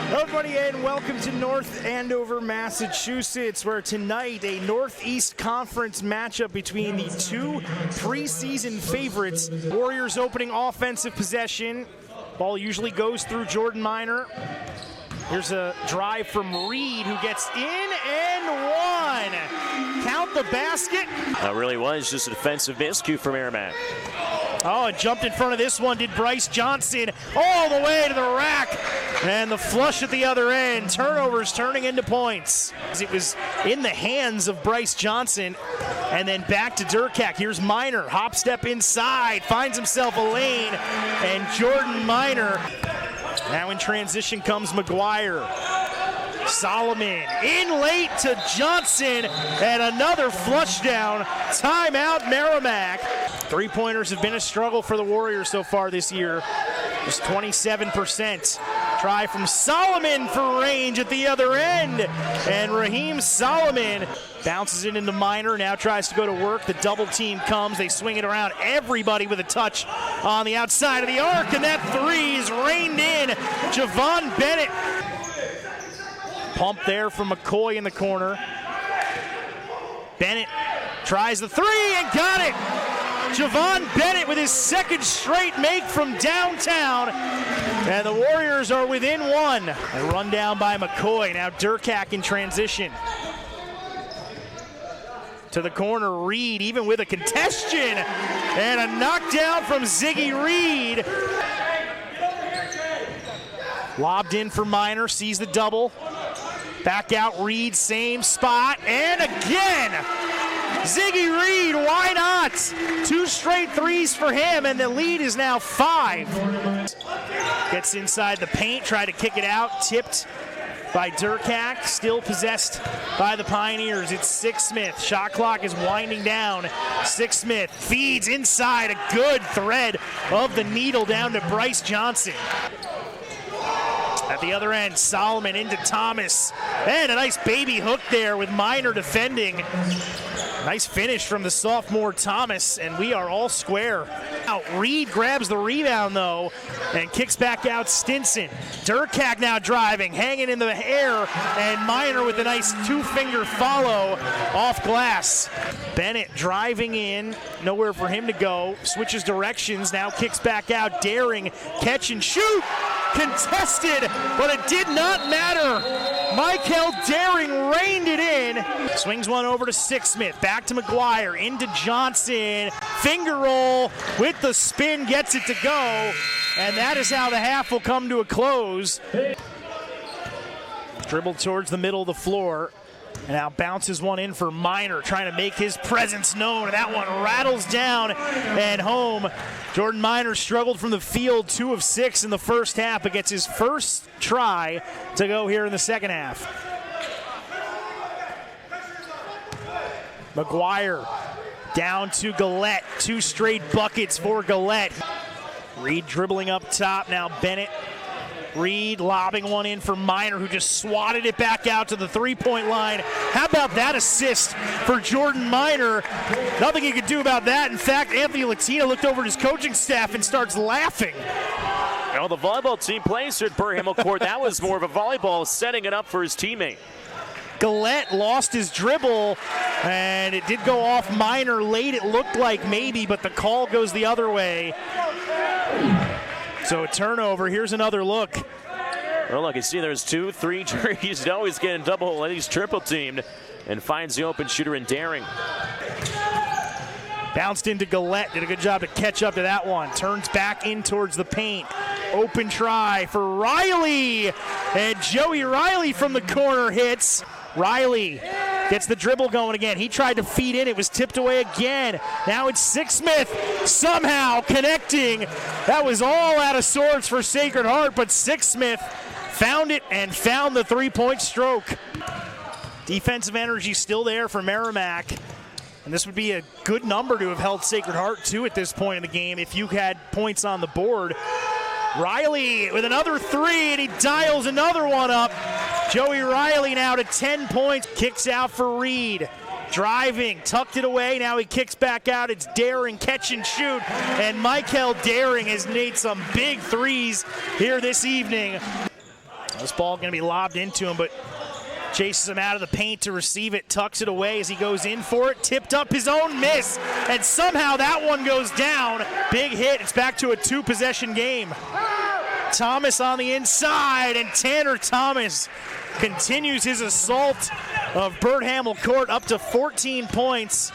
Hello everybody and welcome to North Andover, Massachusetts, where tonight a Northeast Conference matchup between the two preseason favorites. Warriors opening offensive possession. Ball usually goes through Jordan Minor. Here's a drive from Reid, who gets in and one. Count the basket. That really was just a defensive miscue for Merrimack. Oh, and jumped in front of this one, did Bryce Johnson, all the way to the rack. And the flush at the other end. Turnovers turning into points. It was in the hands of Bryce Johnson. And then back to Durkak. Here's Minor, hop step inside, finds himself a lane. And Jordan Minor. Now in transition comes McGuire. Solomon in late to Johnson, and another flush down. Timeout Merrimack. Three-pointers have been a struggle for the Warriors so far this year. Just 27%. Try from Solomon for range at the other end. And Raheem Solomon bounces it into Minor, now tries to go to work. The double team comes, they swing it around. Everybody with a touch on the outside of the arc, and that three is reined in. Javon Bennett. Pump there from McCoy in the corner. Bennett tries the three and got it. Javon Bennett with his second straight make from downtown. And the Warriors are within one. A run down by McCoy. Now Durkak in transition. To the corner, Reid, even with a congestion. And a knockdown from Ziggy Reid. Lobbed in for Minor, sees the double. Back out, Reid, same spot, and again! Ziggy Reid, why not? Two straight threes for him, and the lead is now 5. Gets inside the paint, tried to kick it out, tipped by Durkak, still possessed by the Pioneers. It's Sixsmith, shot clock is winding down. Sixsmith feeds inside, a good thread of the needle down to Bryce Johnson. At the other end, Solomon into Thomas. And a nice baby hook there with Minor defending. Nice finish from the sophomore Thomas, and we are all square. Now, Reid grabs the rebound, though, and kicks back out Stinson. Durkak now driving, hanging in the air, and Minor with a nice two-finger follow off glass. Bennett driving in, nowhere for him to go. Switches directions, now kicks back out. Derring, catch and shoot. Contested, but it did not matter. Mykel Derring reined it in. Swings one over to Sixsmith, back to McGuire, into Johnson. Finger roll with the spin, gets it to go. And that is how the half will come to a close. Dribbled towards the middle of the floor. And now bounces one in for Minor, trying to make his presence known. And that one rattles down and home. Jordan Minor struggled from the field, 2 of 6 in the first half, but gets his first try to go here in the second half. McGuire down to Gillette. 2 straight buckets for Gillette. Reid dribbling up top. Now Bennett. Reid lobbing one in for Minor, who just swatted it back out to the three-point line. How about that assist for Jordan Minor? Nothing he could do about that. In fact, Anthony Latina looked over at his coaching staff and starts laughing. Well, the volleyball team plays at Burr Himmel Court. That was more of a volleyball, setting it up for his teammate. Gillette lost his dribble, and it did go off Minor late, it looked like maybe, but the call goes the other way. So a turnover. Here's another look. Well, look, you see there's 2, 3. He's always getting double, he's triple teamed, and finds the open shooter in Derring. Bounced into Gillette, did a good job to catch up to that one. Turns back in towards the paint. Open try for Reilly, and Joey Reilly from the corner hits. Reilly gets the dribble going again. He tried to feed in. It was tipped away again. Now it's Sixsmith somehow connecting. That was all out of sorts for Sacred Heart, but Sixsmith found it and found the three-point stroke. Defensive energy still there for Merrimack. And this would be a good number to have held Sacred Heart to at this point in the game if you had points on the board. Reilly with another three, and he dials another one up. Joey Reilly now to 10 points. Kicks out for Reid. Driving, tucked it away. Now he kicks back out. It's Derring, catch and shoot. And Mykel Derring has made some big threes here this evening. This ball going to be lobbed into him, but chases him out of the paint to receive it, tucks it away as he goes in for it, tipped up his own miss, and somehow that one goes down. Big hit. It's back to a 2-possession game. Thomas on the inside, and Tanner Thomas continues his assault of Burt Hamill Court up to 14 points.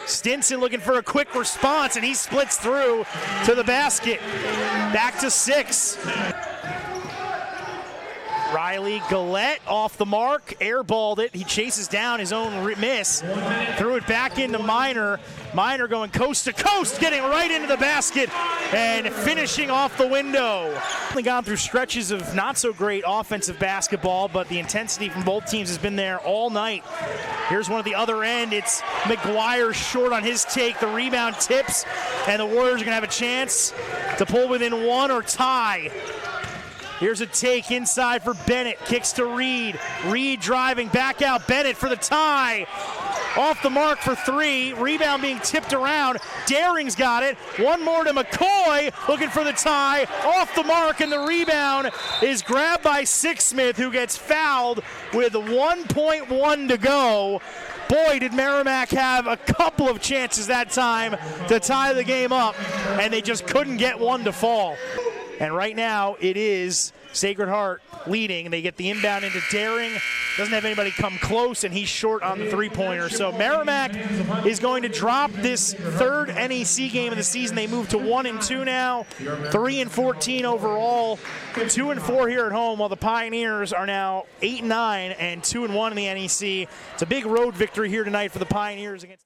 Stinson looking for a quick response, and he splits through to the basket. Back to 6. Reilly Gillette off the mark, airballed it. He chases down his own miss, threw it back into Minor. Minor going coast to coast, getting right into the basket and finishing off the window. Gone through stretches of not so great offensive basketball, but the intensity from both teams has been there all night. Here's one at the other end. It's McGuire short on his take. The rebound tips, and the Warriors are going to have a chance to pull within 1 or tie. Here's a take inside for Bennett. Kicks to Reid. Reid driving back out. Bennett for the tie. Off the mark for 3. Rebound being tipped around. Derring's got it. One more to McCoy. Looking for the tie. Off the mark, and the rebound is grabbed by Sixsmith, who gets fouled with 1.1 to go. Boy, did Merrimack have a couple of chances that time to tie the game up, and they just couldn't get one to fall. And right now, it is Sacred Heart leading. They get the inbound into Derring. Doesn't have anybody come close, and he's short on the three-pointer. So Merrimack is going to drop this 3rd NEC game of the season. They move to 1-2 now, 3-14 overall, 2-4 here at home, while the Pioneers are now 8-9 and 2-1 in the NEC. It's a big road victory here tonight for the Pioneers against